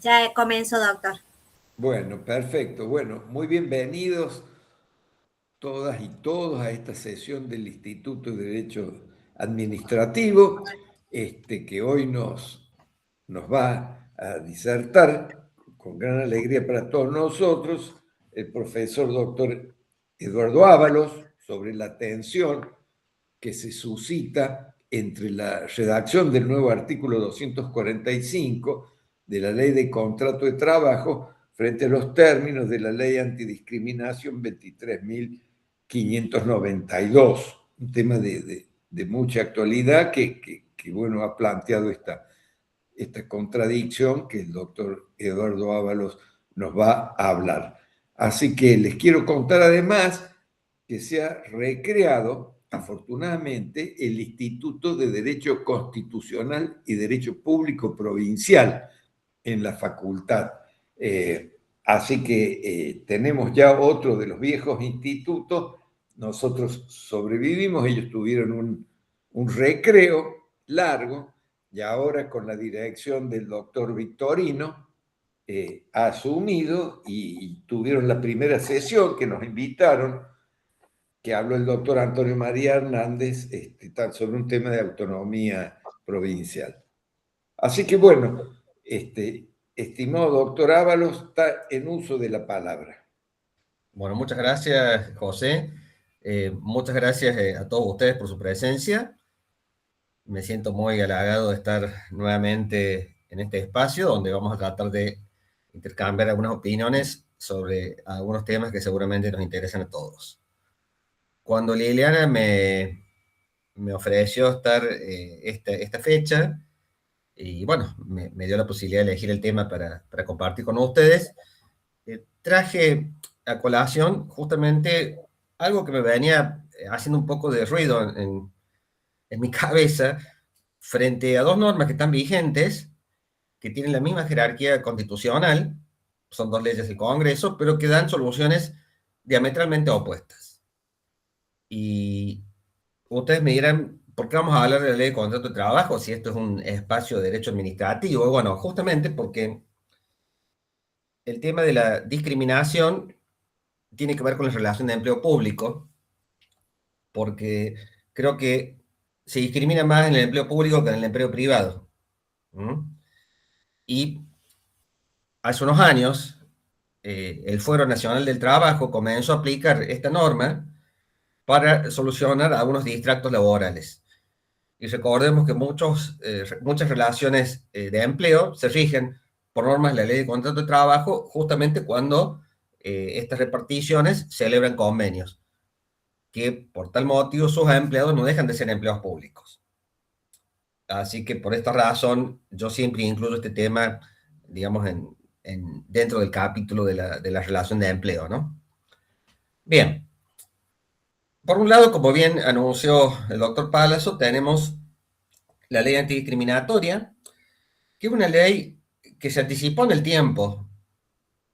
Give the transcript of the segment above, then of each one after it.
Ya comenzó, doctor. Bueno, perfecto. Bueno, muy bienvenidos todas y todos a esta sesión del Instituto de Derecho Administrativo, que hoy nos va a disertar con gran alegría para todos nosotros el profesor doctor Eduardo Ábalos sobre la tensión que se suscita entre la redacción del nuevo artículo 245 de la Ley de Contrato de Trabajo frente a los términos de la Ley Antidiscriminación 23.592, un tema de mucha actualidad que, bueno, ha planteado esta contradicción que el doctor Eduardo Ábalos nos va a hablar. Así que les quiero contar además que se ha recreado, afortunadamente, el Instituto de Derecho Constitucional y Derecho Público Provincial en la facultad. Así que tenemos ya otro de los viejos institutos. Nosotros sobrevivimos, ellos tuvieron un recreo largo y ahora con la dirección del doctor Victorino ha asumido y tuvieron la primera sesión que nos invitaron, que habló el doctor Antonio María Hernández sobre un tema de autonomía provincial. Así que bueno, estimado doctor Ábalos, está en uso de la palabra. Bueno, muchas gracias, José. Muchas gracias a todos ustedes por su presencia. Me siento muy halagado de estar nuevamente en este espacio donde vamos a tratar de intercambiar algunas opiniones sobre algunos temas que seguramente nos interesan a todos. Cuando Liliana me ofreció estar esta fecha, y bueno, me dio la posibilidad de elegir el tema para compartir con ustedes, traje a colación justamente algo que me venía haciendo un poco de ruido en mi cabeza frente a dos normas que están vigentes, que tienen la misma jerarquía constitucional, son dos leyes del Congreso, pero que dan soluciones diametralmente opuestas. Y ustedes me dirán, ¿por qué vamos a hablar de la ley de contrato de trabajo si esto es un espacio de derecho administrativo? Bueno, justamente porque el tema de la discriminación tiene que ver con la relación de empleo público, porque creo que se discrimina más en el empleo público que en el empleo privado. Y hace unos años, el Fuero Nacional del Trabajo comenzó a aplicar esta norma para solucionar algunos distractos laborales. Y recordemos que muchas relaciones de empleo se rigen por normas de la Ley de Contrato de Trabajo justamente cuando estas reparticiones celebran convenios, que por tal motivo sus empleados no dejan de ser empleados públicos. Así que por esta razón yo siempre incluyo este tema, digamos, dentro del capítulo de la relación de empleo, ¿no? Bien. Por un lado, como bien anunció el doctor Palazzo, tenemos la ley antidiscriminatoria, que es una ley que se anticipó en el tiempo,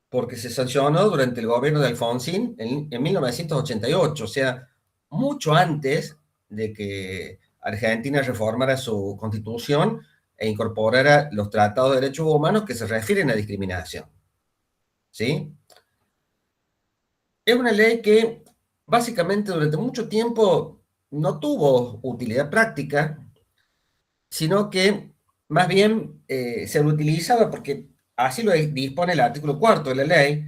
porque se sancionó durante el gobierno de Alfonsín en 1988, o sea, mucho antes de que Argentina reformara su constitución e incorporara los tratados de derechos humanos que se refieren a discriminación. ¿Sí? Es una ley que básicamente durante mucho tiempo no tuvo utilidad práctica, sino que más bien se utilizaba porque así lo dispone el artículo 4 de la ley,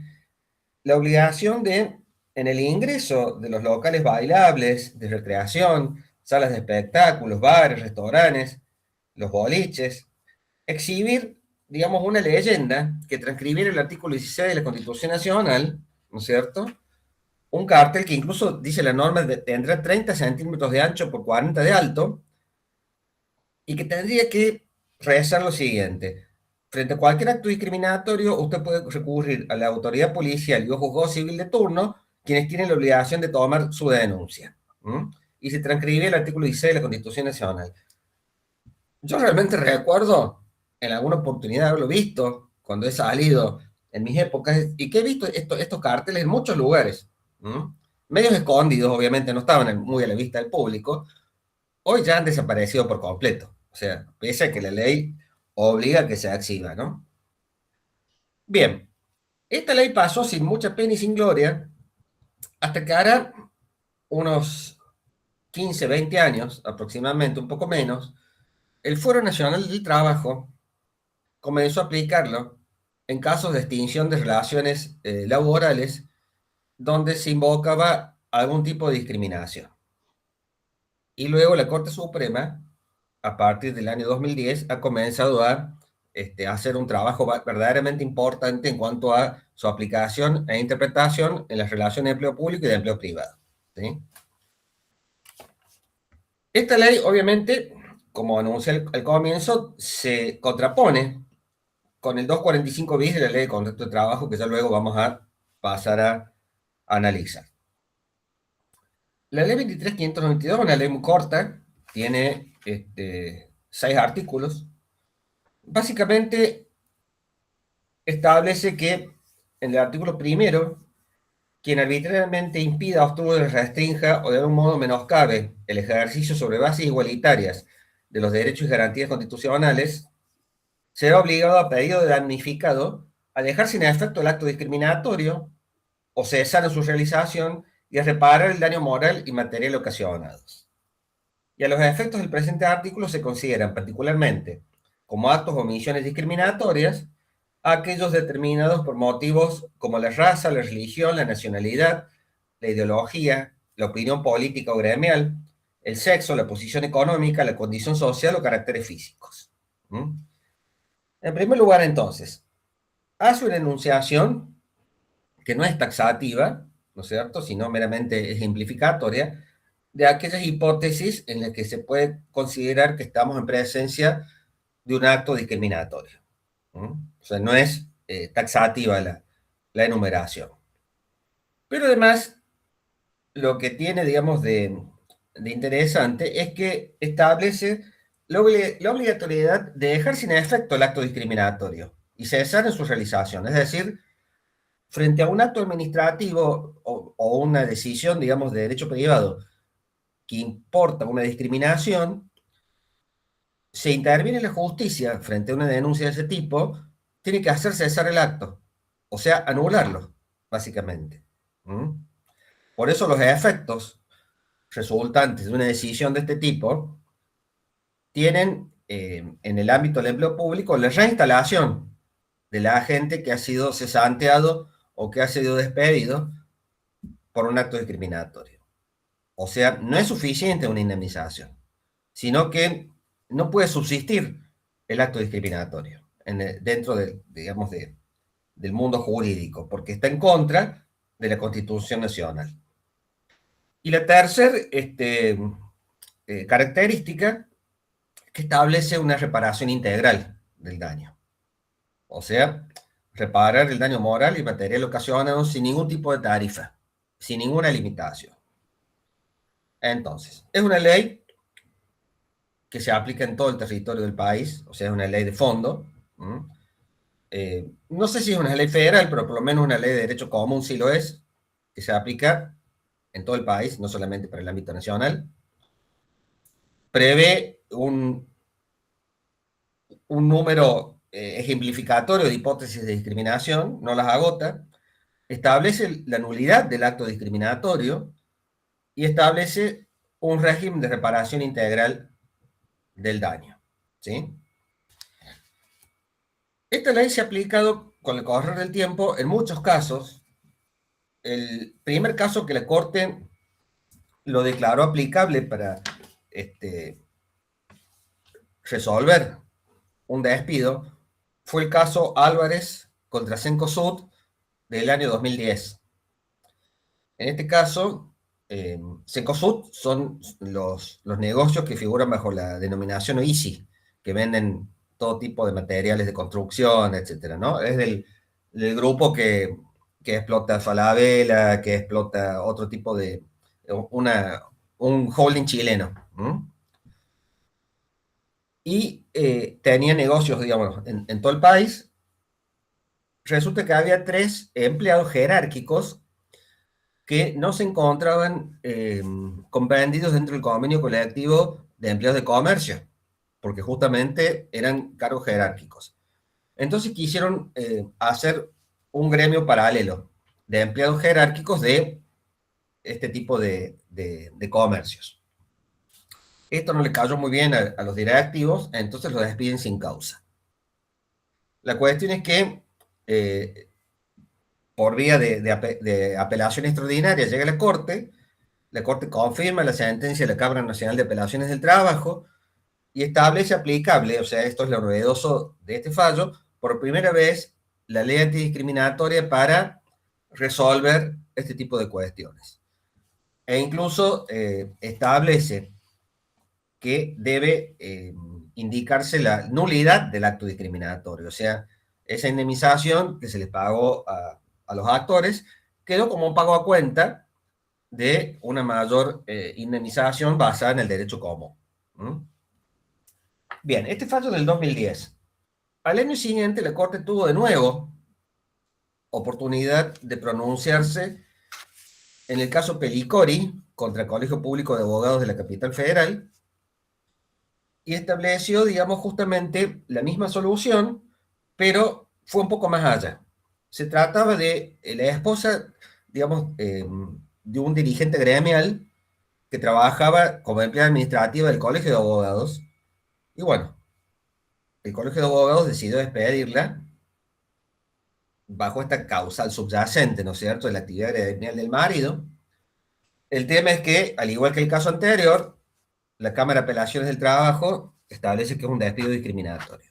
la obligación de, en el ingreso de los locales bailables, de recreación, salas de espectáculos, bares, restaurantes, los boliches, exhibir, digamos, una leyenda que transcribiera el artículo 16 de la Constitución Nacional, ¿no es cierto? Un cartel que incluso dice la norma tendrá 30 centímetros de ancho por 40 de alto, y que tendría que realizar lo siguiente. Frente a cualquier acto discriminatorio, usted puede recurrir a la autoridad policial y o juzgado civil de turno, quienes tienen la obligación de tomar su denuncia. Y se transcribe el artículo 16 de la Constitución Nacional. Yo realmente recuerdo en alguna oportunidad haberlo visto cuando he salido en mis épocas y que he visto estos carteles en muchos lugares. Medios escondidos, obviamente, no estaban muy a la vista del público. Hoy ya han desaparecido por completo. O sea, pese a que la ley obliga a que se exhiba, ¿no? Bien, esta ley pasó sin mucha pena y sin gloria, hasta que hará unos 15, 20 años, aproximadamente, un poco menos, el Foro Nacional del Trabajo comenzó a aplicarlo en casos de extinción de relaciones laborales donde se invocaba algún tipo de discriminación. Y luego la Corte Suprema, a partir del año 2010, ha comenzado a hacer un trabajo verdaderamente importante en cuanto a su aplicación e interpretación en las relaciones de empleo público y de empleo privado. ¿Sí? Esta ley, obviamente, como anuncié al comienzo, se contrapone con el 245 bis de la ley de contrato de trabajo, que ya luego vamos a pasar a analizar. La ley 23.592 es una ley muy corta, tiene 6 artículos. Básicamente establece que en el artículo primero, quien arbitrariamente impida, obstruya, restrinja o de algún modo menoscabe el ejercicio sobre bases igualitarias de los derechos y garantías constitucionales, será obligado a pedido de damnificado a dejar sin efecto el acto discriminatorio o cesar en su realización y a reparar el daño moral y material ocasionados. Y a los efectos del presente artículo se consideran particularmente como actos o omisiones discriminatorias aquellos determinados por motivos como la raza, la religión, la nacionalidad, la ideología, la opinión política o gremial, el sexo, la posición económica, la condición social o caracteres físicos. ¿Mm? En primer lugar, entonces, hace una enunciación que no es taxativa, ¿no es cierto?, sino meramente ejemplificatoria, de aquellas hipótesis en las que se puede considerar que estamos en presencia de un acto discriminatorio. O sea, no es taxativa la enumeración. Pero además, lo que tiene, digamos, de interesante es que establece la obligatoriedad de dejar sin efecto el acto discriminatorio y cesar en su realización. Es decir, frente a un acto administrativo o una decisión, digamos, de derecho privado que importa una discriminación, se interviene la justicia frente a una denuncia de ese tipo, tiene que hacer cesar el acto, o sea, anularlo, básicamente. ¿Mm? Por eso los efectos resultantes de una decisión de este tipo tienen en el ámbito del empleo público la reinstalación de la agente que ha sido cesanteado o que ha sido despedido por un acto discriminatorio. O sea, no es suficiente una indemnización, sino que no puede subsistir el acto discriminatorio dentro digamos, del mundo jurídico, porque está en contra de la Constitución Nacional. Y la tercera característica que establece una reparación integral del daño. O sea, reparar el daño moral y material ocasionado sin ningún tipo de tarifa, sin ninguna limitación. Entonces, es una ley que se aplica en todo el territorio del país, o sea, es una ley de fondo. No sé si es una ley federal, pero por lo menos una ley de derecho común sí lo es, que se aplica en todo el país, no solamente para el ámbito nacional. Prevé un número ejemplificatorio de hipótesis de discriminación, no las agota, establece la nulidad del acto discriminatorio y establece un régimen de reparación integral del daño. ¿Sí? Esta ley se ha aplicado con el correr del tiempo en muchos casos. El primer caso que la Corte lo declaró aplicable para resolver un despido fue el caso Álvarez contra Cencosud del año 2010. En este caso, Cencosud son los negocios que figuran bajo la denominación OISI, que venden todo tipo de materiales de construcción, etcétera, ¿no? Es del grupo que explota Falabella, que explota otro tipo de un holding chileno. Y tenía negocios, digamos, en todo el país. Resulta que había 3 empleados jerárquicos que no se encontraban comprendidos dentro del convenio colectivo de empleados de comercio, porque justamente eran cargos jerárquicos. Entonces quisieron hacer un gremio paralelo de empleados jerárquicos de este tipo de comercios. Esto no le cayó muy bien a los directivos, entonces los despiden sin causa. La cuestión es que por vía de apelación extraordinaria llega a la Corte confirma la sentencia de la Cámara Nacional de Apelaciones del Trabajo y establece aplicable, o sea, esto es lo novedoso de este fallo, por primera vez la ley antidiscriminatoria para resolver este tipo de cuestiones. E incluso establece que debe indicarse la nulidad del acto discriminatorio, o sea, esa indemnización que se les pagó a los actores quedó como un pago a cuenta de una mayor indemnización basada en el derecho común. ¿Mm? Bien, este fallo del 2010. Al año siguiente, la Corte tuvo de nuevo oportunidad de pronunciarse en el caso Pelicori contra el Colegio Público de Abogados de la Capital Federal y estableció, digamos, justamente la misma solución, pero fue un poco más allá. Se trataba de la esposa, digamos, de un dirigente gremial que trabajaba como empleada administrativa del Colegio de Abogados. Y bueno, el Colegio de Abogados decidió despedirla bajo esta causal subyacente, ¿no es cierto?, de la actividad gremial del marido. El tema es que, al igual que el caso anterior, la Cámara de Apelaciones del Trabajo establece que es un despido discriminatorio.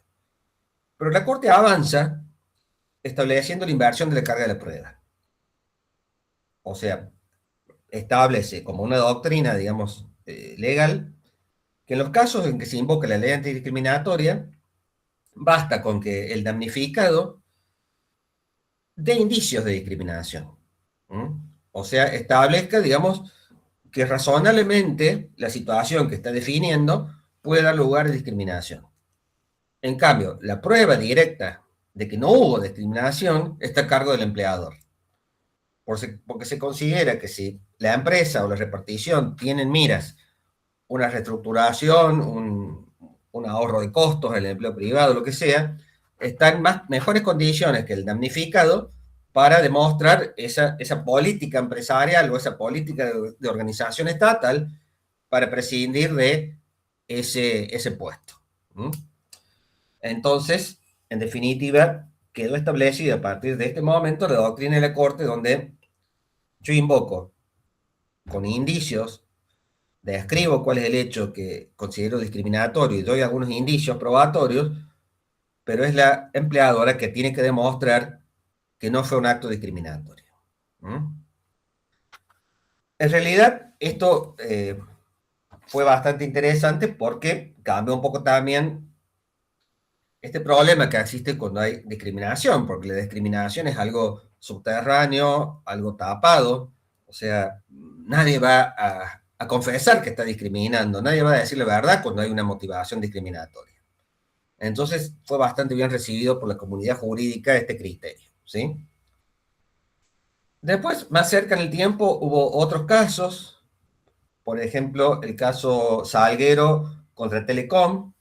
Pero la Corte avanza estableciendo la inversión de la carga de la prueba. O sea, establece como una doctrina, digamos, legal, que en los casos en que se invoca la ley antidiscriminatoria, basta con que el damnificado dé indicios de discriminación. ¿Mm? O sea, establezca, digamos, que razonablemente la situación que está definiendo puede dar lugar a discriminación. En cambio, la prueba directa de que no hubo discriminación está a cargo del empleador. Porque se considera que si la empresa o la repartición tienen miras una reestructuración, un ahorro de costos en el empleo privado, lo que sea, están en mejores condiciones que el damnificado para demostrar esa política empresarial o esa política de organización estatal para prescindir de ese puesto. ¿Mm? Entonces, en definitiva, quedó establecida a partir de este momento la doctrina de la Corte donde yo invoco con indicios, describo cuál es el hecho que considero discriminatorio y doy algunos indicios probatorios, pero es la empleadora que tiene que demostrar que no fue un acto discriminatorio. ¿Mm? En realidad, esto fue bastante interesante porque cambia un poco también este problema que existe cuando hay discriminación, porque la discriminación es algo subterráneo, algo tapado, o sea, nadie va a confesar que está discriminando, nadie va a decir la verdad cuando hay una motivación discriminatoria. Entonces fue bastante bien recibido por la comunidad jurídica este criterio, ¿sí? Después, más cerca en el tiempo, hubo otros casos, por ejemplo, el caso Salguero contra Telecom,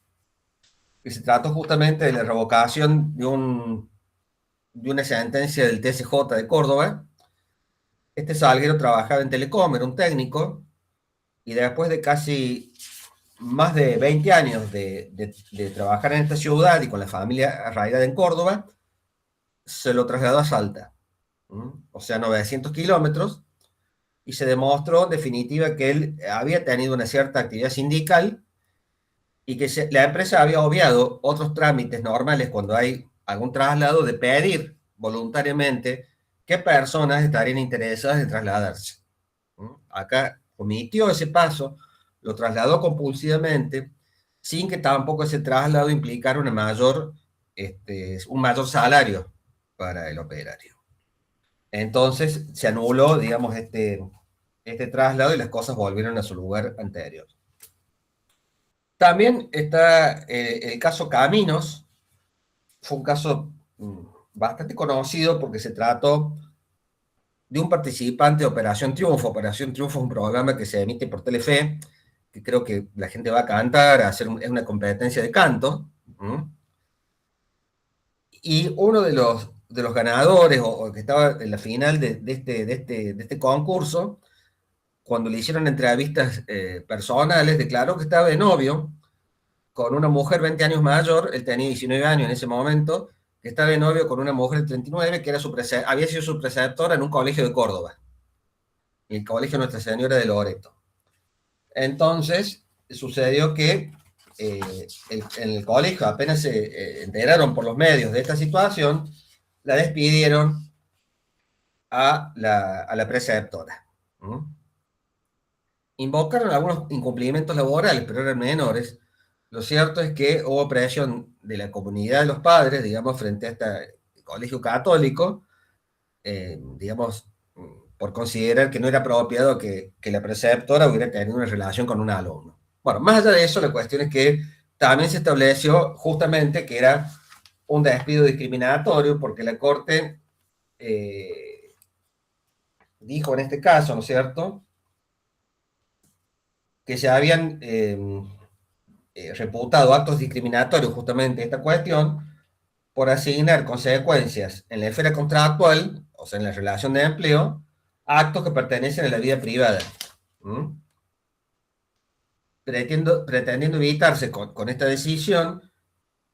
que se trató justamente de la revocación de una sentencia del TSJ de Córdoba. Este Salguero trabajaba en Telecom, era un técnico, y después de casi más de 20 años de trabajar en esta ciudad y con la familia arraigada en Córdoba, se lo trasladó a Salta, o sea, 900 kilómetros, y se demostró en definitiva que él había tenido una cierta actividad sindical y que la empresa había obviado otros trámites normales cuando hay algún traslado de pedir voluntariamente qué personas estarían interesadas en trasladarse. Acá omitió ese paso, lo trasladó compulsivamente, sin que tampoco ese traslado implicara un mayor salario para el operario. Entonces se anuló, digamos, este traslado y las cosas volvieron a su lugar anterior. También está el caso Caminos, fue un caso bastante conocido porque se trató de un participante de Operación Triunfo. Operación Triunfo es un programa que se emite por Telefe, que creo que la gente va a cantar, es una competencia de canto. Y uno de los ganadores, o que estaba en la final de este concurso, cuando le hicieron entrevistas personales, declaró que estaba de novio con una mujer 20 años mayor, él tenía 19 años en ese momento, que estaba de novio con una mujer de 39, que era había sido su preceptora en un colegio de Córdoba, el colegio Nuestra Señora de Loreto. Entonces, sucedió que en el colegio apenas se enteraron por los medios de esta situación, la despidieron a la preceptora. ¿Mm? Invocaron algunos incumplimientos laborales, pero eran menores. Lo cierto es que hubo presión de la comunidad de los padres, digamos, frente a este colegio católico, digamos, por considerar que no era apropiado que la preceptora hubiera tenido una relación con un alumno. Bueno, más allá de eso, la cuestión es que también se estableció justamente que era un despido discriminatorio, porque la Corte dijo en este caso, ¿no es cierto?, que se habían reputado actos discriminatorios justamente esta cuestión por asignar consecuencias en la esfera contractual, o sea, en la relación de empleo, a actos que pertenecen a la vida privada. ¿Mm? Pretendiendo evitarse con esta decisión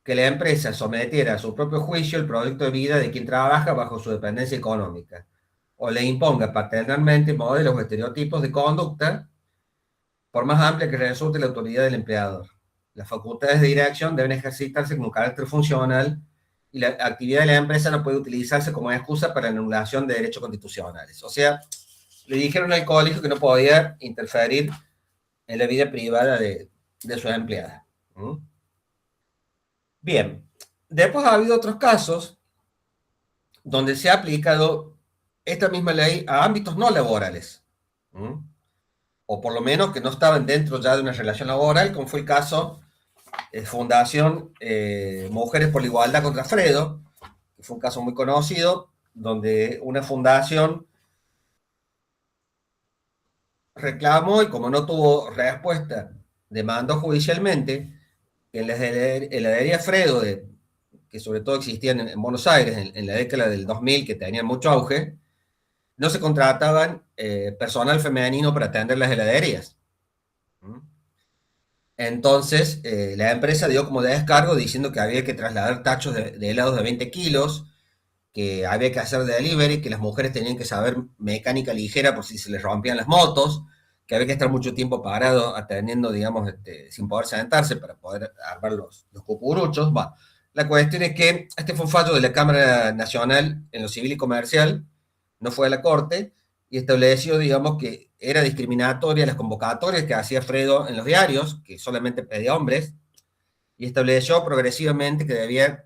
que la empresa sometiera a su propio juicio el proyecto de vida de quien trabaja bajo su dependencia económica, o le imponga paternalmente modelos o estereotipos de conducta, por más amplia que resulte la autoridad del empleador. Las facultades de dirección deben ejercitarse con carácter funcional y la actividad de la empresa no puede utilizarse como excusa para la anulación de derechos constitucionales. O sea, le dijeron al colegio que no podía interferir en la vida privada de su empleada. ¿Mm? Bien, después ha habido otros casos donde se ha aplicado esta misma ley a ámbitos no laborales. ¿Mm? O por lo menos que no estaban dentro ya de una relación laboral, como fue el caso de Fundación Mujeres por la Igualdad contra Fredo, que fue un caso muy conocido, donde una fundación reclamó y como no tuvo respuesta, demandó judicialmente que en la heladería Fredo, que sobre todo existían en Buenos Aires en la década del 2000, que tenían mucho auge, no se contrataban personal femenino para atender las heladerías. ¿Mm? Entonces, la empresa dio como de descargo diciendo que había que trasladar tachos de helados de 20 kilos, que había que hacer delivery, que las mujeres tenían que saber mecánica ligera por si se les rompían las motos, que había que estar mucho tiempo parado atendiendo, digamos, sin poder sentarse para poder armar los cucuruchos. Bueno, la cuestión es que este fue un fallo de la Cámara Nacional en lo Civil y Comercial, no fue a la Corte, y estableció, digamos, que era discriminatoria las convocatorias que hacía Fredo en los diarios, que solamente pedía hombres, y estableció progresivamente que debía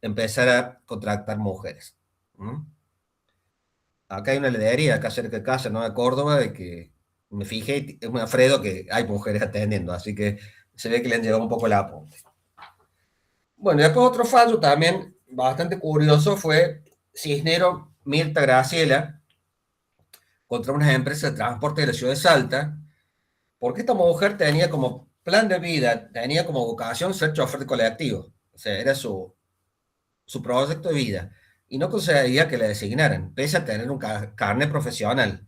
empezar a contratar mujeres. ¿Mm? Acá hay una heladería, acá cerca de casa, ¿no? De Córdoba, de que me fijé, es un Fredo que hay mujeres atendiendo, así que se ve que le han llevado un poco la apunte. Bueno, y después otro fallo también bastante curioso fue Cisnero Mirta Graciela contra unas empresas de transporte de la ciudad de Salta, porque esta mujer tenía como plan de vida, tenía como vocación ser chofer de colectivo, o sea, era su proyecto de vida, y no conseguía que la designaran, pese a tener un carnet profesional.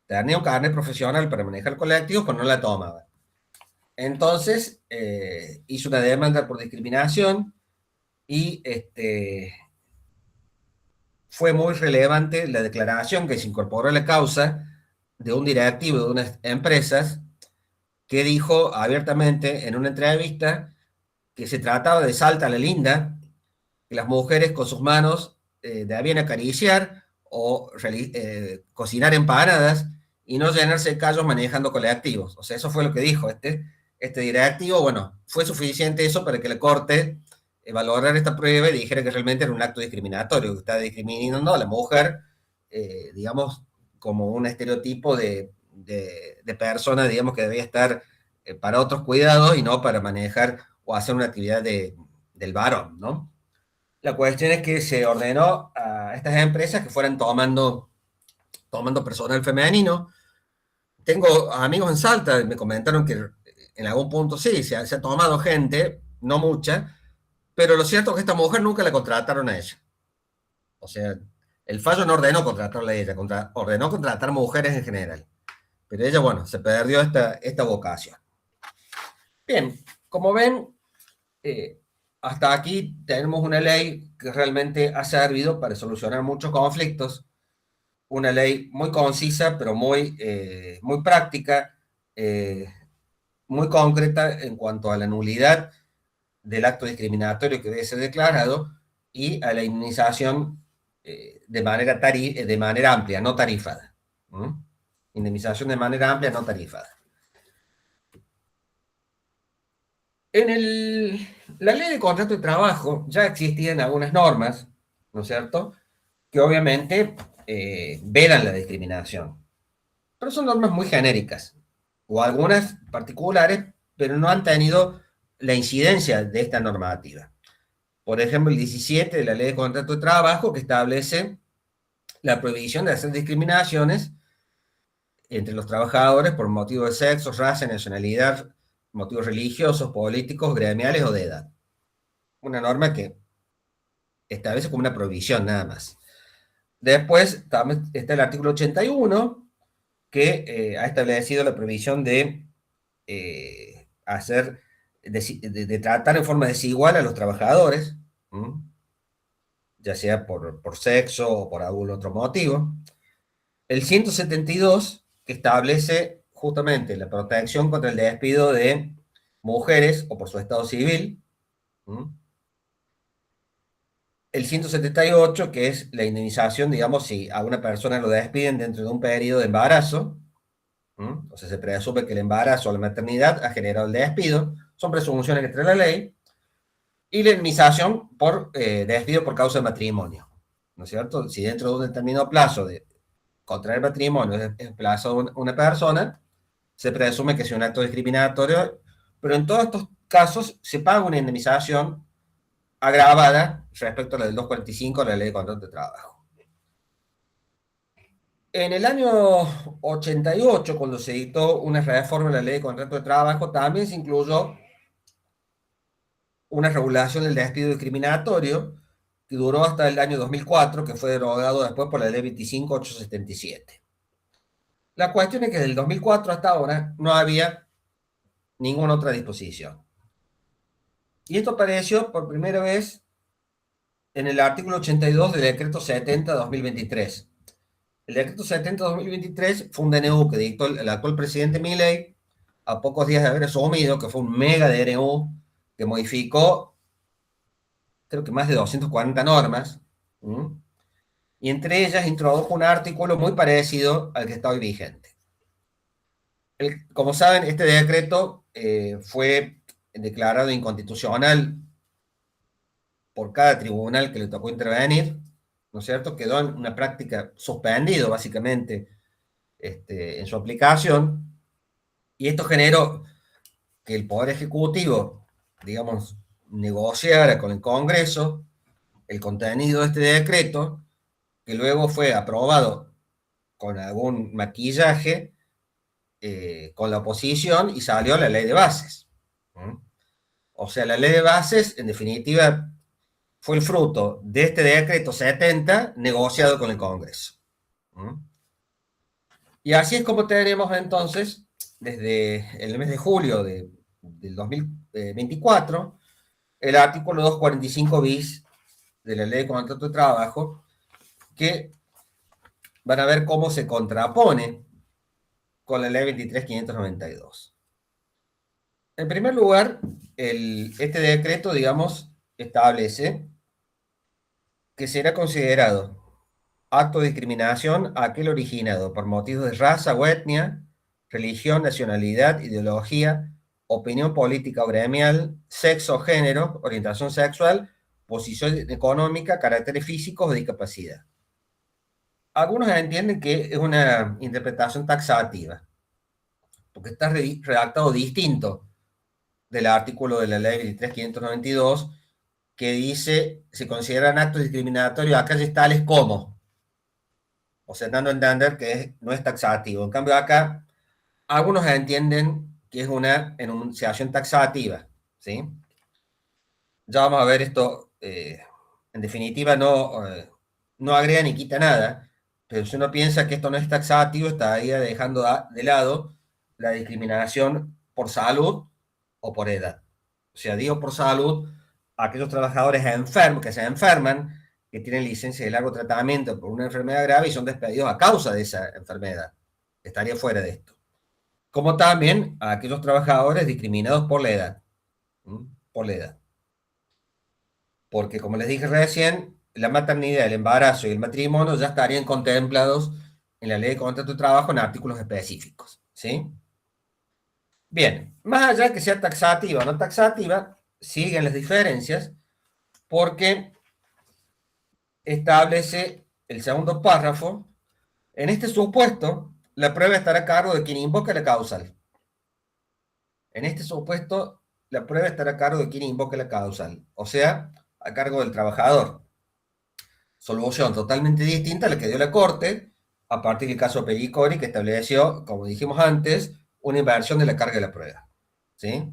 Tenía un carnet profesional para manejar colectivos, pero no la tomaba. Entonces, hizo una demanda por discriminación y fue muy relevante la declaración que se incorporó a la causa de un directivo de unas empresas que dijo abiertamente en una entrevista que se trataba de Salta la Linda, que las mujeres con sus manos debían acariciar o cocinar empanadas y no llenarse de callos manejando colectivos. O sea, eso fue lo que dijo este directivo. Bueno, fue suficiente eso para que la Corte valorara esta prueba y dijera que realmente era un acto discriminatorio, que estaba discriminando a la mujer, digamos, como un estereotipo de persona, digamos, que debía estar para otros cuidados y no para manejar o hacer una actividad del varón, ¿no? La cuestión es que se ordenó a estas empresas que fueran tomando personal femenino. Tengo amigos en Salta, me comentaron que en algún punto sí, se ha tomado gente, no mucha, pero lo cierto es que esta mujer nunca la contrataron a ella. O sea, el fallo no ordenó contratarla a ella, ordenó contratar mujeres en general. Pero ella, bueno, se perdió esta vocación. Bien, como ven, eh, hasta aquí tenemos una ley que realmente ha servido para solucionar muchos conflictos, una ley muy concisa, pero muy práctica, eh, muy concreta en cuanto a la nulidad del acto discriminatorio que debe ser declarado y a la indemnización de manera amplia, no tarifada. ¿Mm? Indemnización de manera amplia, no tarifada. La ley de contrato de trabajo ya existían algunas normas, ¿no es cierto?, que obviamente velan la discriminación, pero son normas muy genéricas, o algunas particulares, pero no han tenido la incidencia de esta normativa. Por ejemplo, el 17 de la Ley de Contrato de Trabajo, que establece la prohibición de hacer discriminaciones entre los trabajadores por motivo de sexo, raza, nacionalidad, motivos religiosos, políticos, gremiales o de edad. Una norma que establece como una prohibición nada más. Después también está el artículo 81, que ha establecido la prohibición de de tratar en forma desigual a los trabajadores, ¿m? Ya sea por sexo o por algún otro motivo. El 172, que establece justamente la protección contra el despido de mujeres o por su estado civil. ¿M? El 178, que es la indemnización, digamos, si a una persona lo despiden dentro de un periodo de embarazo. O sea, se presume que el embarazo o la maternidad ha generado el despido, son presunciones que trae la ley, y la indemnización por despido por causa de matrimonio, ¿no es cierto? Si dentro de un determinado plazo de contraer matrimonio es emplazado una persona, se presume que es un acto discriminatorio, pero en todos estos casos se paga una indemnización agravada respecto a la del 245 de la Ley de Contrato de Trabajo. En el año 88, cuando se dictó una reforma de la Ley de Contrato de Trabajo, también se incluyó una regulación del despido discriminatorio que duró hasta el año 2004, que fue derogado después por la Ley 25.877. La cuestión es que desde el 2004 hasta ahora no había ninguna otra disposición. Y esto apareció por primera vez en el artículo 82 del decreto 70-2023. El decreto 70-2023 fue un DNU que dictó el actual presidente Milei a pocos días de haber asumido, que fue un mega DNU que modificó, creo que más de 240 normas, ¿m? Y entre ellas introdujo un artículo muy parecido al que está hoy vigente. Como saben, este decreto fue declarado inconstitucional por cada tribunal que le tocó intervenir, ¿no es cierto? Quedó en una práctica suspendido, básicamente, en su aplicación, y esto generó que el Poder Ejecutivo, digamos, negociara con el Congreso el contenido de este decreto, que luego fue aprobado con algún maquillaje con la oposición y salió la ley de bases. ¿Mm? O sea, la ley de bases, en definitiva, fue el fruto de este decreto 70 negociado con el Congreso. ¿Mm? Y así es como tenemos entonces, desde el mes de julio del 2024, el artículo 245 bis de la Ley de Contrato de Trabajo, que van a ver cómo se contrapone con la Ley 23.592. En primer lugar, este decreto, digamos, establece que será considerado acto de discriminación aquel originado por motivos de raza o etnia, religión, nacionalidad, ideología, opinión política o gremial, sexo o género, orientación sexual, posición económica, caracteres físicos o discapacidad. Algunos entienden que es una interpretación taxativa, porque está redactado distinto del artículo de la ley 23.592, que dice, se consideran actos discriminatorios a calles tales como, o sea, dando a entender que no es taxativo. En cambio, acá, algunos entienden que es una enunciación taxativa, ¿sí? Ya vamos a ver esto, en definitiva no agrega ni quita nada, pero si uno piensa que esto no es taxativo, estaría dejando de lado la discriminación por salud o por edad. O sea, digo por salud, aquellos trabajadores enfermos que se enferman, que tienen licencia de largo tratamiento por una enfermedad grave y son despedidos a causa de esa enfermedad. Estaría fuera de esto. Como también a aquellos trabajadores discriminados por la edad. Por la edad. Porque, como les dije recién, la maternidad, el embarazo y el matrimonio ya estarían contemplados en la ley de contrato de trabajo en artículos específicos. ¿Sí? Bien, más allá de que sea taxativa o no taxativa, siguen las diferencias porque establece el segundo párrafo. En este supuesto, la prueba estará a cargo de quien invoca la causal. En este supuesto, la prueba estará a cargo de quien invoque la causal, o sea, a cargo del trabajador. Solución totalmente distinta a la que dio la Corte a partir del caso Pellicori, que estableció, como dijimos antes, una inversión de la carga de la prueba. ¿Sí?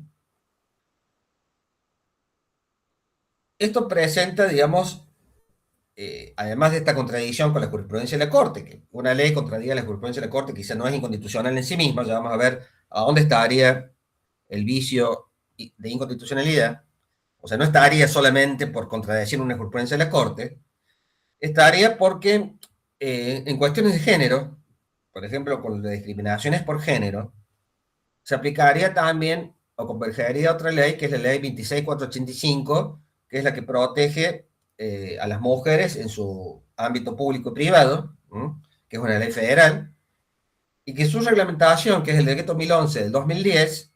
Esto presenta, digamos, además de esta contradicción con la jurisprudencia de la Corte, que una ley contradiga la jurisprudencia de la Corte quizá no es inconstitucional en sí misma, ya vamos a ver a dónde estaría el vicio de inconstitucionalidad. O sea, no estaría solamente por contradecir una jurisprudencia de la Corte, estaría porque en cuestiones de género, por ejemplo, con las discriminaciones por género, se aplicaría también o convergería a otra ley, que es la ley 26485, que es la que protege a las mujeres en su ámbito público y privado, que es una ley federal, y que su reglamentación, que es el decreto 1011 del 2010,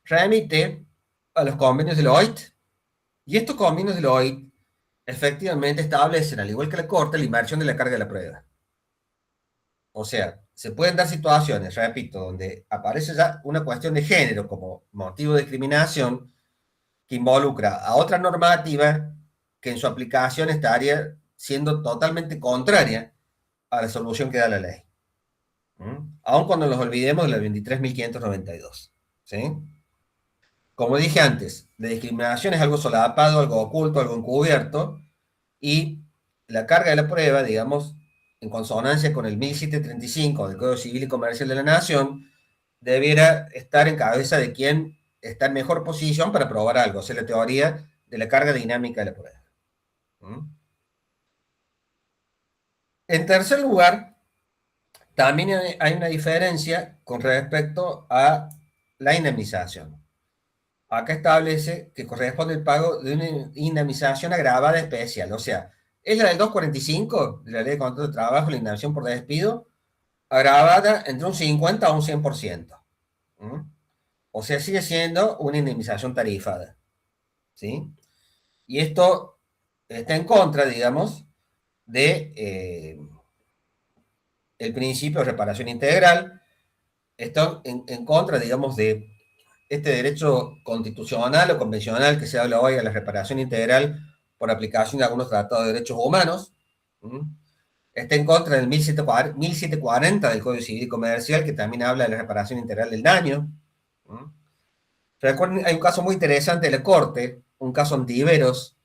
remite a los convenios de la OIT, y estos convenios de la OIT efectivamente establecen, al igual que la Corte, la inversión de la carga de la prueba. O sea, se pueden dar situaciones, repito, donde aparece ya una cuestión de género como motivo de discriminación que involucra a otra normativa que en su aplicación estaría siendo totalmente contraria a la solución que da la ley. Aun cuando nos olvidemos de la 23.592. ¿Sí? Como dije antes, la discriminación es algo solapado, algo oculto, algo encubierto, y la carga de la prueba, digamos, en consonancia con el 1735 del Código Civil y Comercial de la Nación, debiera estar en cabeza de quien está en mejor posición para probar algo, o sea, la teoría de la carga dinámica de la prueba. En tercer lugar, también hay una diferencia con respecto a la indemnización. Acá establece que corresponde el pago de una indemnización agravada especial, o sea, es la del 245 de la Ley de Contrato de Trabajo, la indemnización por despido, agravada entre un 50 a un 100%. ¿Mm? O sea, sigue siendo una indemnización tarifada. ¿Sí? Y esto está en contra, digamos, de el principio de reparación integral, está en contra, digamos, de este derecho constitucional o convencional que se habla hoy a la reparación integral por aplicación de algunos tratados de derechos humanos. Está en contra del 1740 del Código Civil y Comercial, que también habla de la reparación integral del daño. Recuerden, hay un caso muy interesante de la Corte, un caso Antiveros,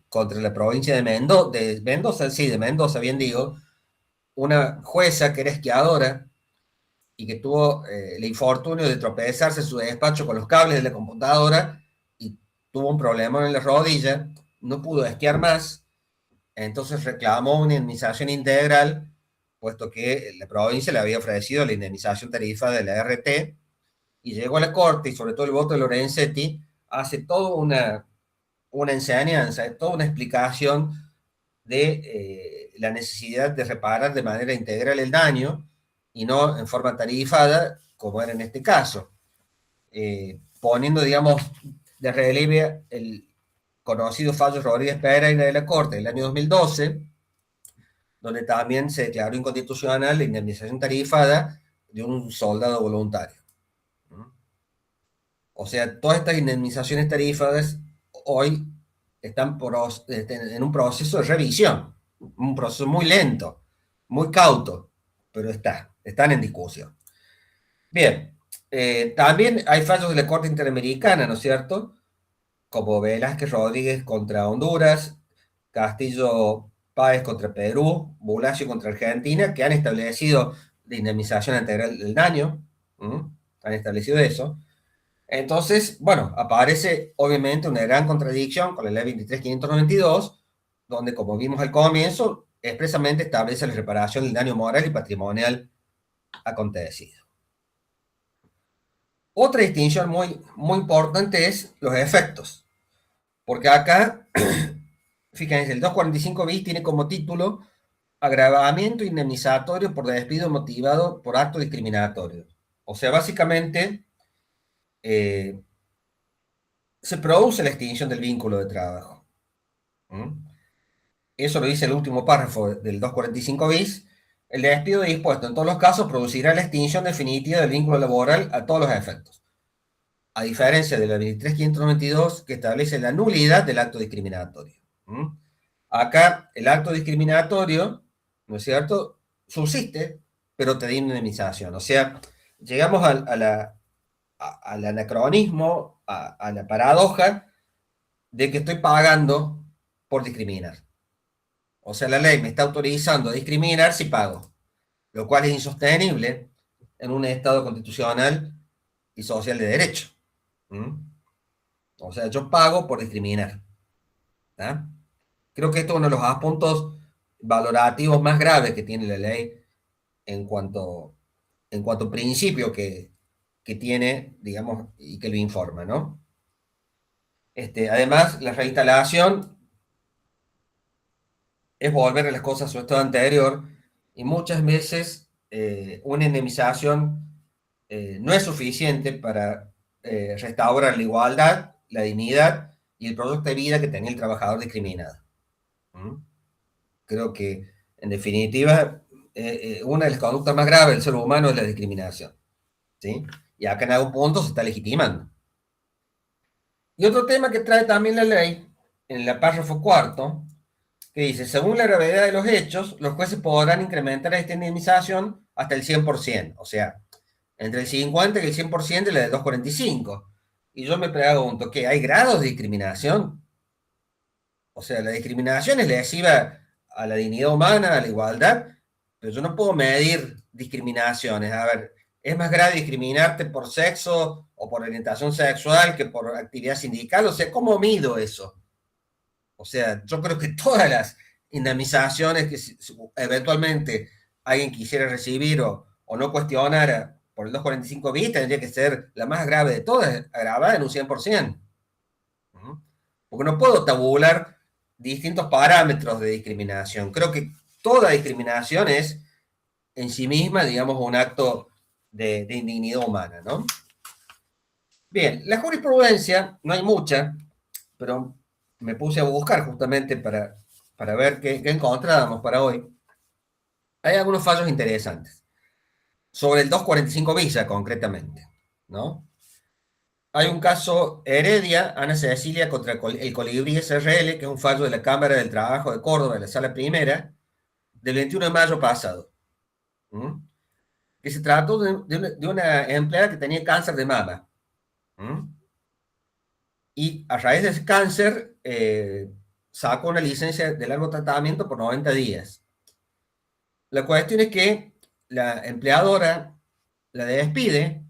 contra la provincia de Mendoza, sí, de Mendoza, bien digo, una jueza que era esquiadora y que tuvo el infortunio de tropezarse en su despacho con los cables de la computadora y tuvo un problema en la rodilla, no pudo esquiar más, entonces reclamó una indemnización integral, puesto que la provincia le había ofrecido la indemnización tarifa de la RT, y llegó a la corte, y sobre todo el voto de Lorenzetti, hace toda una enseñanza, toda una explicación de la necesidad de reparar de manera integral el daño y no en forma tarifada, como era en este caso, poniendo, digamos, de relieve el conocido fallo Rodríguez Pereira de la Corte del año 2012, donde también se declaró inconstitucional la indemnización tarifada de un soldado voluntario. O sea, todas estas indemnizaciones tarifadas hoy están en un proceso de revisión, un proceso muy lento, muy cauto, pero están en discusión. Bien, también hay fallos de la Corte Interamericana, ¿no es cierto?, como Velázquez Rodríguez contra Honduras, Castillo Páez contra Perú, Bulacio contra Argentina, que han establecido la indemnización integral del daño. Han establecido eso. Entonces, bueno, aparece obviamente una gran contradicción con la ley 23.592, donde, como vimos al comienzo, expresamente establece la reparación del daño moral y patrimonial acontecido. Otra distinción muy importante es los efectos, porque acá, fíjense, el 245 bis tiene como título agravamiento indemnizatorio por despido motivado por acto discriminatorio. O sea, básicamente se produce la extinción del vínculo de trabajo. Eso lo dice el último párrafo del 245 bis. El despido dispuesto en todos los casos producirá la extinción definitiva del vínculo laboral a todos los efectos, a diferencia de la 23.592 que establece la nulidad del acto discriminatorio. Acá el acto discriminatorio, ¿no es cierto?, subsiste, pero te da indemnización. O sea, llegamos al anacronismo, a la paradoja de que estoy pagando por discriminar. O sea, la ley me está autorizando a discriminar si pago, lo cual es insostenible en un Estado constitucional y social de derecho. O sea, yo pago por discriminar. ¿Ah? Creo que esto es uno de los puntos valorativos más graves que tiene la ley en cuanto principio que tiene, digamos, y que lo informa, ¿no? Además, la reinstalación es volver a las cosas a su estado anterior y muchas veces una indemnización no es suficiente para restaurar la igualdad, la dignidad y el producto de vida que tenía el trabajador discriminado. Creo que, en definitiva, una de las conductas más graves del ser humano es la discriminación. ¿Sí? Y acá en algún punto se está legitimando. Y otro tema que trae también la ley, en el párrafo cuarto, que dice, según la gravedad de los hechos, los jueces podrán incrementar esta indemnización hasta el 100%, o sea, entre el 50 y el 100% de la de 245. Y yo me pregunto, ¿qué? ¿Hay grados de discriminación? O sea, la discriminación es lesiva a la dignidad humana, a la igualdad, pero yo no puedo medir discriminaciones. A ver, ¿es más grave discriminarte por sexo o por orientación sexual que por actividad sindical? O sea, ¿cómo mido eso? O sea, yo creo que todas las indemnizaciones que eventualmente alguien quisiera recibir o no cuestionara por el 245 bis tendría que ser la más grave de todas, agravada en un 100%. Porque no puedo tabular distintos parámetros de discriminación. Creo que toda discriminación es en sí misma, digamos, un acto de indignidad humana, ¿no? Bien, la jurisprudencia, no hay mucha, pero me puse a buscar justamente para ver qué encontrábamos para hoy. Hay algunos fallos interesantes. Sobre el 245 visa, concretamente, ¿no? Hay un caso Heredia, Ana Cecilia contra el Colibrí SRL, que es un fallo de la Cámara del Trabajo de Córdoba, de la Sala Primera, del 21 de mayo pasado. Que se trató de una empleada que tenía cáncer de mama. Y a raíz de ese cáncer, sacó una licencia de largo tratamiento por 90 días. La cuestión es que la empleadora la despide,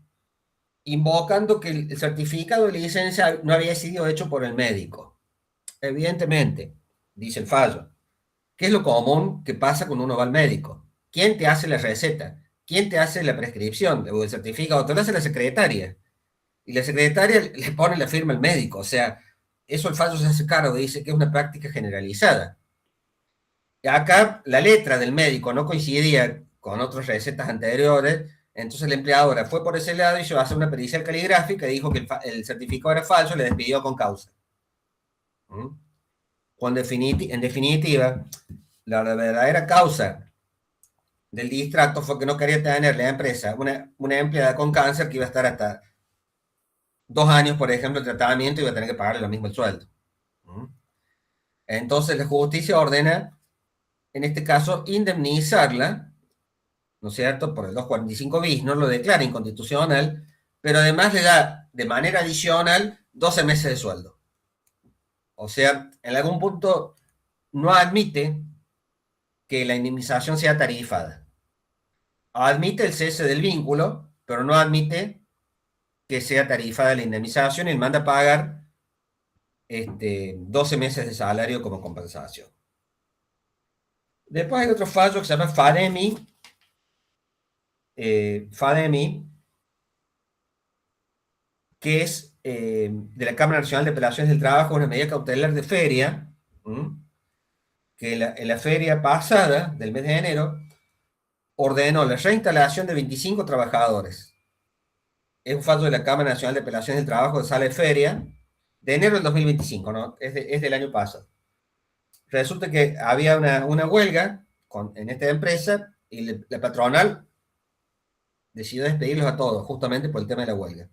invocando que el certificado de licencia no había sido hecho por el médico. Evidentemente, dice el fallo, ¿qué es lo común que pasa cuando uno va al médico? ¿Quién te hace la receta? ¿Quién te hace la prescripción o el certificado? Te lo hace la secretaria. Y la secretaria le pone la firma al médico. O sea, eso el fallo se hace cargo, dice que es una práctica generalizada. Y acá la letra del médico no coincidía con otras recetas anteriores, entonces la empleadora fue por ese lado y yo hace una pericia caligráfica y dijo que el certificado era falso y le despidió con causa. Cuando en definitiva, la verdadera causa del distracto fue que no quería tener la empresa una empleada con cáncer que iba a estar hasta 2 años, por ejemplo, de tratamiento y iba a tener que pagarle lo mismo el sueldo. Entonces la justicia ordena, en este caso, indemnizarla, ¿no es cierto?, por el 245 bis, no lo declara inconstitucional, pero además le da de manera adicional 12 meses de sueldo. O sea, en algún punto no admite que la indemnización sea tarifada. Admite el cese del vínculo, pero no admite que sea tarifada la indemnización y manda a pagar 12 meses de salario como compensación. Después hay otro fallo que se llama FADEMI. FADEMI, que es de la Cámara Nacional de Apelaciones del Trabajo, una medida cautelar de feria, que en la feria pasada, del mes de enero, ordenó la reinstalación de 25 trabajadores. Es un fallo de la Cámara Nacional de Apelaciones del Trabajo de sala de feria, de enero del 2025, ¿no? Es del año pasado. Resulta que había una huelga en esta empresa y la patronal decidió despedirlos a todos, justamente por el tema de la huelga.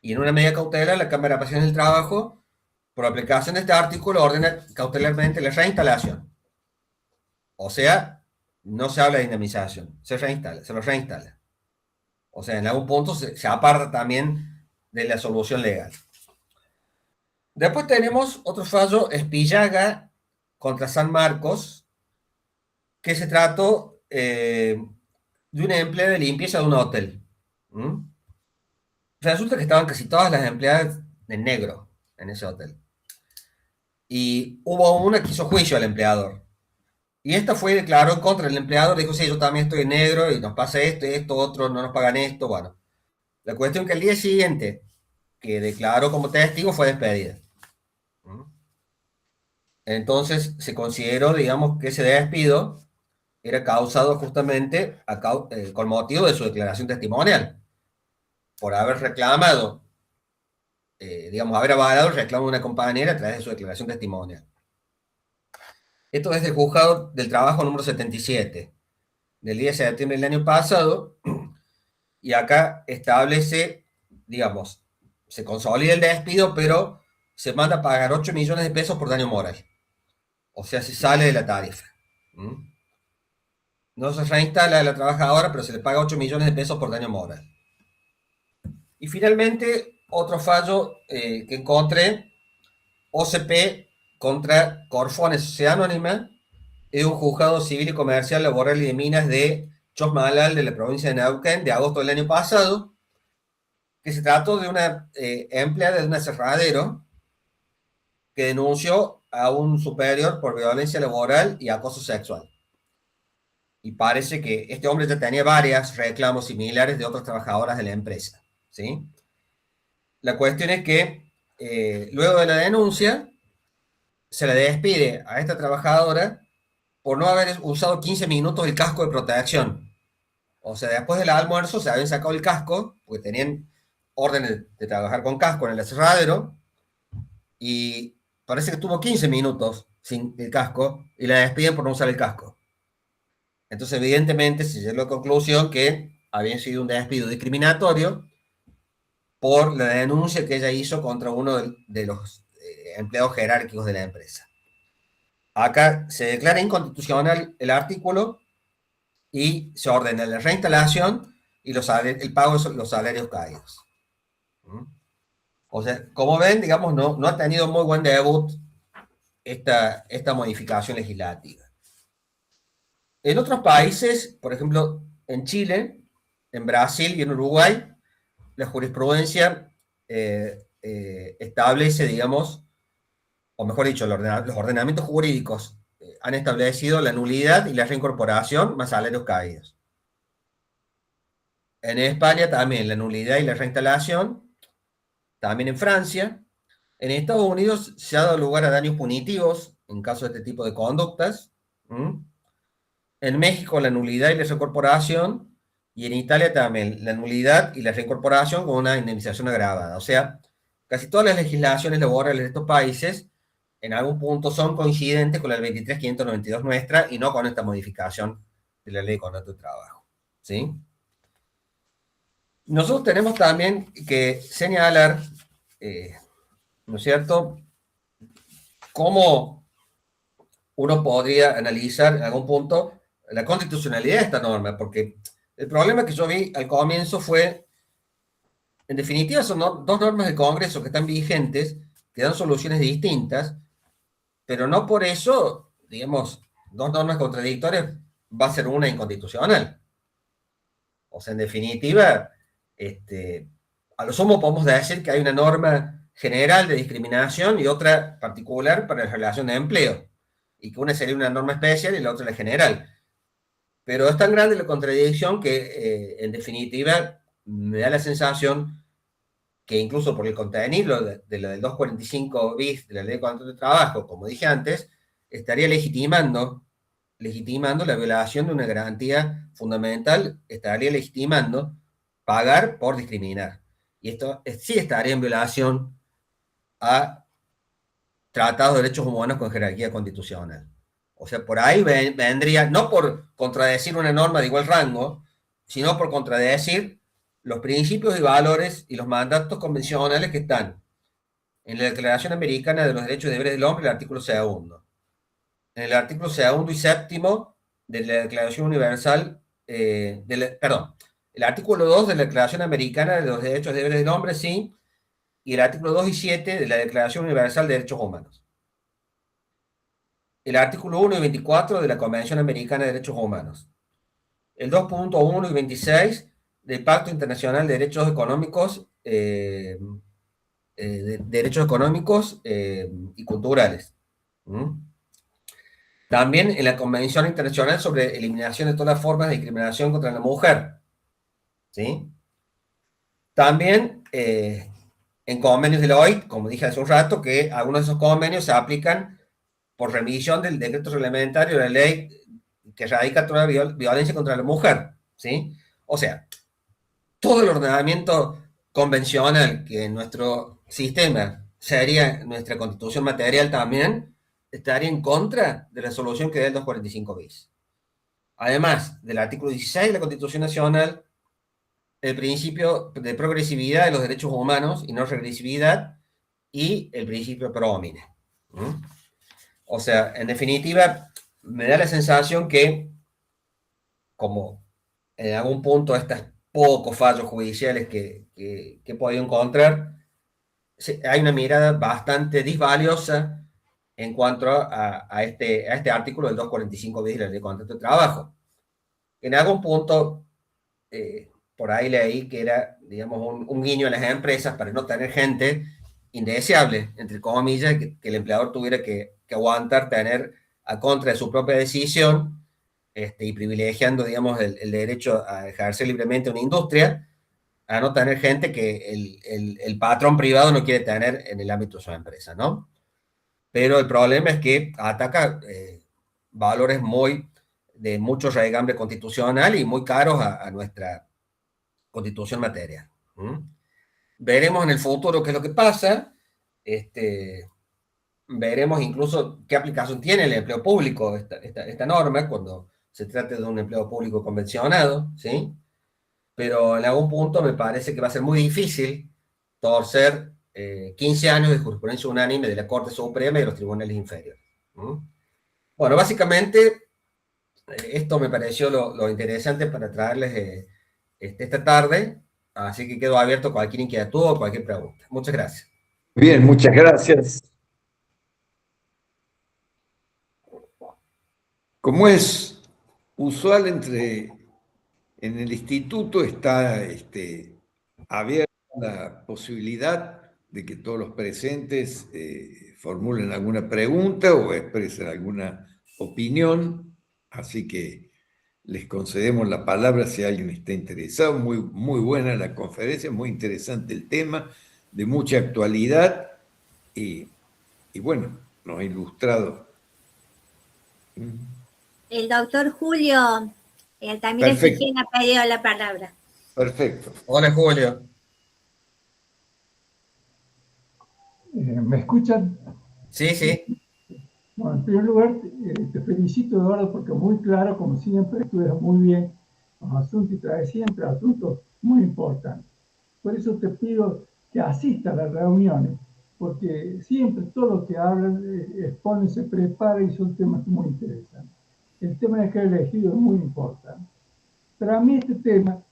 Y en una medida cautelar, la Cámara de Apelaciones del Trabajo, por aplicación de este artículo, ordena cautelarmente la reinstalación. O sea, no se habla de indemnización, se lo reinstala. O sea, en algún punto se aparta también de la solución legal. Después tenemos otro fallo, Espillaga contra San Marcos, que se trató de una empleada de limpieza de un hotel. Resulta que estaban casi todas las empleadas de negro en ese hotel. Y hubo una que hizo juicio al empleador. Y esta fue y declaró en contra del empleador, dijo, sí, yo también estoy en negro y nos pasa esto y esto, otro, no nos pagan esto, bueno. La cuestión es que el día siguiente que declaró como testigo fue despedida. Entonces se consideró, digamos, que ese despido era causado justamente con motivo de su declaración testimonial, por haber reclamado, digamos, haber avalado el reclamo de una compañera a través de su declaración testimonial. Esto es del Juzgado del Trabajo número 77, del 10 de septiembre del año pasado, y acá establece, digamos, se consolida el despido, pero se manda a pagar 8 millones de pesos por daño moral. O sea, se sale de la tarifa. No se reinstala a la trabajadora, pero se le paga 8 millones de pesos por daño moral. Y finalmente, otro fallo que encontré, OCP contra Corfones Sociedad Anónima, es un juzgado civil y comercial, laboral y de minas de Chosmalal, de la provincia de Neuquén, de agosto del año pasado, que se trató de una empleada de un aserradero que denunció a un superior por violencia laboral y acoso sexual. Y parece que este hombre ya tenía varios reclamos similares de otras trabajadoras de la empresa, ¿sí? La cuestión es que luego de la denuncia se le despide a esta trabajadora por no haber usado 15 minutos el casco de protección. O sea, después del almuerzo se habían sacado el casco, porque tenían órdenes de trabajar con casco en el aserradero, y parece que estuvo 15 minutos sin el casco, y la despiden por no usar el casco. Entonces, evidentemente, se llegó a la conclusión que había sido un despido discriminatorio por la denuncia que ella hizo contra uno de los empleados jerárquicos de la empresa. Acá se declara inconstitucional el artículo y se ordena la reinstalación y el pago de los salarios caídos. O sea, como ven, digamos, no ha tenido muy buen debut esta modificación legislativa. En otros países, por ejemplo, en Chile, en Brasil y en Uruguay, la jurisprudencia establece, digamos, o mejor dicho, los ordenamientos jurídicos han establecido la nulidad y la reincorporación más salarios caídos. En España también la nulidad y la reinstalación, también en Francia. En Estados Unidos se ha dado lugar a daños punitivos en caso de este tipo de conductas. En México la nulidad y la reincorporación, y en Italia también la nulidad y la reincorporación con una indemnización agravada. O sea, casi todas las legislaciones laborales de estos países en algún punto son coincidentes con la 23.592 nuestra y no con esta modificación de la ley de contrato de trabajo. ¿Sí? Nosotros tenemos también que señalar, ¿no es cierto?, cómo uno podría analizar en algún punto la constitucionalidad de esta norma, porque el problema que yo vi al comienzo fue, en definitiva, son dos normas del Congreso que están vigentes, que dan soluciones distintas, pero no por eso, digamos, dos normas contradictorias va a ser una inconstitucional. O sea, en definitiva, a lo sumo podemos decir que hay una norma general de discriminación y otra particular para la relación de empleo, y que una sería una norma especial y la otra la general. Pero es tan grande la contradicción que, en definitiva, me da la sensación que incluso por el contenido de la del 245 bis de la ley de contrato de trabajo, como dije antes, estaría legitimando la violación de una garantía fundamental, estaría legitimando pagar por discriminar. Y esto sí estaría en violación a tratados de derechos humanos con jerarquía constitucional. O sea, por ahí vendría, no por contradecir una norma de igual rango, sino por contradecir los principios y valores y los mandatos convencionales que están en la Declaración Americana de los Derechos y Deberes del Hombre, el artículo segundo. En el artículo segundo y séptimo de la Declaración Universal, perdón, el artículo 2 de la Declaración Americana de los Derechos y Deberes del Hombre, sí, y el artículo 2 y 7 de la Declaración Universal de Derechos Humanos. El artículo 1 y 24 de la Convención Americana de Derechos Humanos. El 2.1 y 26 del Pacto Internacional de Derechos Económicos, y culturales. ¿Mm? También en la Convención Internacional sobre Eliminación de todas las formas de discriminación contra la mujer. ¿Sí? También en convenios de la OIT, como dije hace un rato, que algunos de esos convenios se aplican por remisión del decreto reglamentario de la ley que radica toda la violencia contra la mujer. ¿Sí? O sea, todo el ordenamiento convencional que en nuestro sistema sería nuestra constitución material también, estaría en contra de la solución que da el 245 bis. Además del artículo 16 de la Constitución Nacional, el principio de progresividad de los derechos humanos y no regresividad, y el principio pro homine. ¿Mm? O sea, en definitiva, me da la sensación que, como en algún punto estos pocos fallos judiciales que he podido encontrar, hay una mirada bastante disvaliosa en cuanto a este artículo del 245 bis de la Ley de Contrato de Trabajo. En algún punto, por ahí leí que era, digamos, un guiño a las empresas para no tener gente indeseable, entre comillas, que el empleador tuviera que aguantar tener a contra de su propia decisión, y privilegiando, digamos, el derecho a ejercer libremente una industria, a no tener gente que el patrón privado no quiere tener en el ámbito de su empresa, ¿no? Pero el problema es que ataca valores de mucho raigambre constitucional y muy caros a nuestra constitución material. ¿Mm? Veremos en el futuro qué es lo que pasa. Veremos incluso qué aplicación tiene el empleo público esta norma cuando se trate de un empleo público convencionado, ¿sí? Pero en algún punto me parece que va a ser muy difícil torcer 15 años de jurisprudencia unánime de la Corte Suprema y de los tribunales inferiores. ¿Mm? Bueno, básicamente esto me pareció lo interesante para traerles esta tarde, así que quedo abierto a cualquier inquietud o cualquier pregunta. Muchas gracias. Bien, muchas gracias. Como es usual en el instituto, está abierta la posibilidad de que todos los presentes formulen alguna pregunta o expresen alguna opinión, así que les concedemos la palabra si alguien está interesado. Muy, muy buena la conferencia, muy interesante el tema, de mucha actualidad y bueno, nos ha ilustrado. El doctor Julio Altamira Perfecto, Quijena ha pedido la palabra. perfecto. Hola, Julio. ¿Me escuchan? Sí, sí. Bueno, en primer lugar, te felicito, Eduardo, porque muy claro, como siempre, estudias muy bien los asuntos y traes siempre asuntos muy importantes. Por eso te pido que asistas a las reuniones, porque siempre todo lo que hablan, expone, se prepara y son temas muy interesantes. El tema que he elegido es muy importante. Pero a mí este tema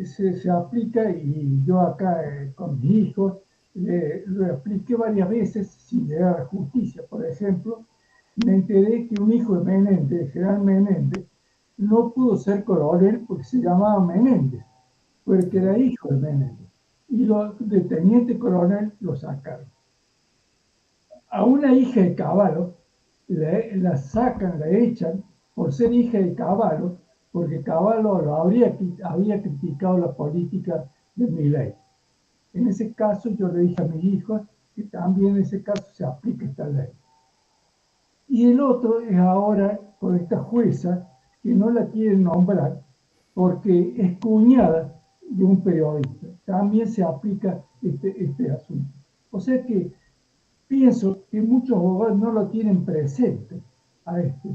se aplica, y yo acá con mis hijos, lo expliqué varias veces sin llegar a la justicia. Por ejemplo, me enteré que un hijo de Menéndez, general Menéndez, no pudo ser coronel porque se llamaba Menéndez, porque era hijo de Menéndez. Y los de teniente coronel lo sacaron. A una hija de Cavallo la sacan, la echan por ser hija de Cavallo, porque Cavallo había criticado la política de Milei. En ese caso yo le dije a mis hijos que también en ese caso se aplica esta ley. Y el otro es ahora con esta jueza que no la quieren nombrar porque es cuñada de un periodista. También se aplica este asunto. O sea que pienso que muchos abogados no lo tienen presente a esto.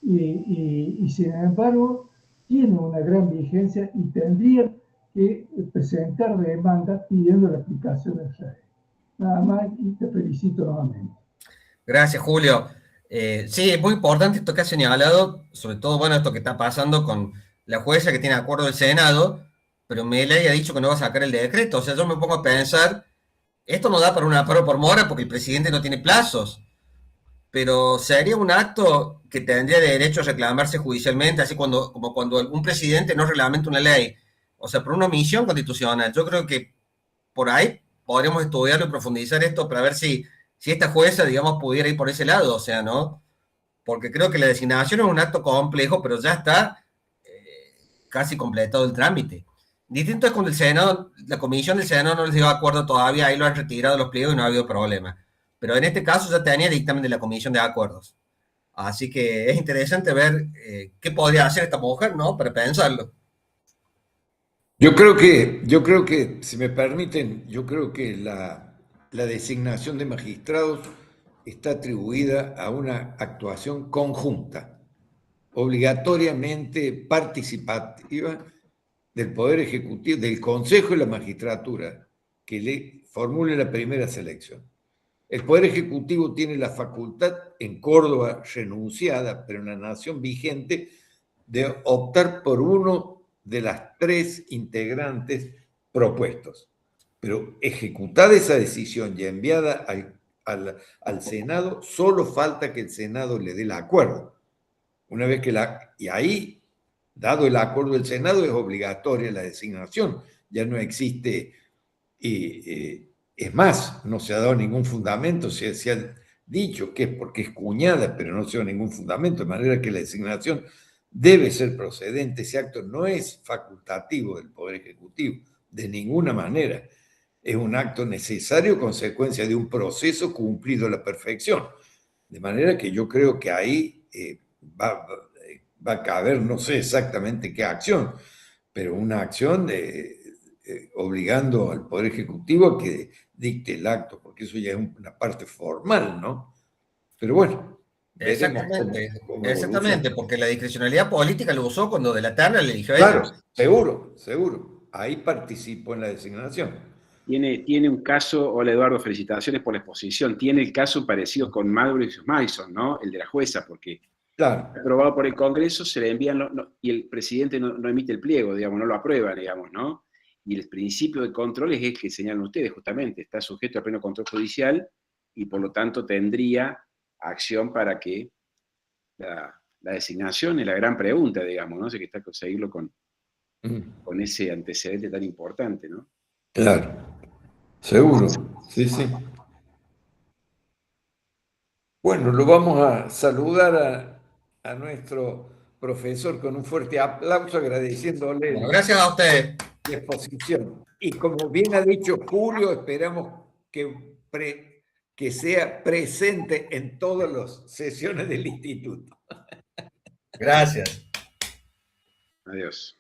Y sin embargo, tiene una gran vigencia y tendrían que presentar demandas pidiendo la aplicación de esa ley. Nada más y te felicito nuevamente. Gracias, Julio. Sí, es muy importante esto que has señalado, sobre todo, bueno, esto que está pasando con la jueza que tiene acuerdo del Senado, pero Milei ha dicho que no va a sacar el decreto. O sea, yo me pongo a pensar, esto no da para un amparo por mora porque el presidente no tiene plazos, pero sería un acto que tendría derecho a reclamarse judicialmente, así como cuando algún presidente no reglamenta una ley, o sea, por una omisión constitucional. Yo creo que por ahí podríamos estudiarlo y profundizar esto para ver si esta jueza, digamos, pudiera ir por ese lado, o sea, ¿no? Porque creo que la designación es un acto complejo, pero ya está casi completado el trámite. Distinto es cuando el Senado, la comisión del Senado no les dio acuerdo todavía, ahí lo han retirado los pliegos y no ha habido problema. Pero en este caso ya tenía dictamen de la comisión de acuerdos. Así que es interesante ver qué podría hacer esta mujer, ¿no? Para pensarlo. Yo creo que, si me permiten, yo creo que la designación de magistrados está atribuida a una actuación conjunta, obligatoriamente participativa del Poder Ejecutivo, del Consejo de la Magistratura, que le formule la primera selección. El Poder Ejecutivo tiene la facultad, en Córdoba renunciada, pero en la nación vigente, de optar por uno de las tres integrantes propuestos. Pero ejecutada esa decisión y enviada al Senado, solo falta que el Senado le dé el acuerdo. Una vez que y ahí, dado el acuerdo del Senado, es obligatoria la designación. Ya no existe, es más, no se ha dado ningún fundamento, se ha dicho que es porque es cuñada, pero no se ha dado ningún fundamento, de manera que la designación debe ser procedente. Ese acto no es facultativo del Poder Ejecutivo, de ninguna manera. Es un acto necesario, consecuencia de un proceso cumplido a la perfección. De manera que yo creo que ahí va a caber, no sé exactamente qué acción, pero una acción obligando al Poder Ejecutivo a que dicte el acto, porque eso ya es una parte formal, ¿no? Pero bueno, veremos cómo Exactamente, evoluciona. porque la discrecionalidad política lo usó cuando de la Terna le eligió a Claro, ellos. seguro. Ahí participo en la designación. Tiene un caso, hola Eduardo, felicitaciones por la exposición. Tiene el caso parecido con Maduro y Mason, ¿no? El de la jueza, porque Claro. aprobado por el Congreso, se le envían y el presidente no emite el pliego, digamos, no lo aprueba, digamos, ¿no? Y el principio de control es el que señalan ustedes, justamente, está sujeto a pleno control judicial y por lo tanto tendría acción para que la designación es la gran pregunta, digamos, ¿no? Sé que está conseguirlo con ese antecedente tan importante, ¿no? Claro, seguro, sí. Bueno, lo vamos a saludar a nuestro profesor con un fuerte aplauso, agradeciéndole Bueno, gracias a ustedes. la exposición. Y como bien ha dicho Julio, esperamos que sea presente en todas las sesiones del instituto. Gracias. Adiós.